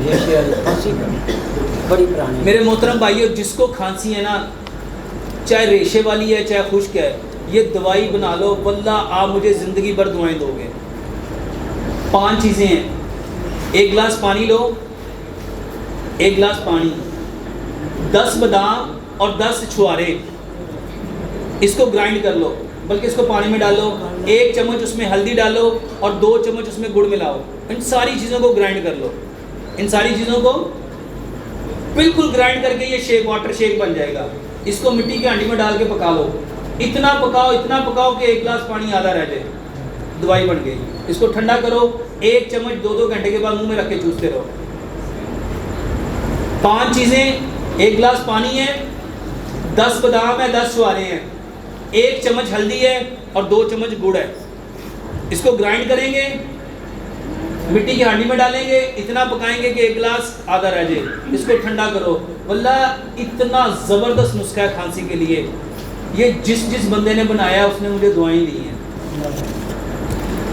खांसी बड़ी पुरानी। मेरे मोहतरम भाइयों, जिसको खांसी है ना, चाहे रेशे वाली है चाहे खुश्क है, ये दवाई बना लो, वल्लाह आप मुझे ज़िंदगी भर दुआएं दोगे। 5 चीज़ें हैं। 1 गिलास पानी लो, 1 गिलास पानी, 10 बादाम और 10 छुआरे, इसको ग्राइंड कर लो, बल्कि इसको पानी में डालो, 1 चम्मच उसमें हल्दी डालो और 2 चम्मच उसमें गुड़ मिलाओ। इन सारी चीज़ों को ग्राइंड कर लो। इन सारी चीज़ों को बिल्कुल ग्राइंड करके ये शेक, वाटर शेक बन जाएगा। इसको मिट्टी की हांडी में डाल के पका लो। इतना पकाओ कि 1 गिलास पानी आधा रह जाए, दवाई बन गई। इसको ठंडा करो, 1 चम्मच 2-2 घंटे के बाद मुंह में रख के चूसते रहो। 5 चीज़ें, 1 गिलास पानी है, 10 बादाम है, 10 छुआरे हैं, 1 चम्मच हल्दी है और 2 चम्मच गुड़ है। इसको ग्राइंड करेंगे, मिट्टी की हांडी में डालेंगे, इतना पकाएंगे कि 1 गिलास आधा रह जाए। इसको ठंडा करो। वल्लाह इतना ज़बरदस्त नुस्खा है खांसी के लिए। ये जिस बंदे ने बनाया उसने मुझे दुआएं दी हैं।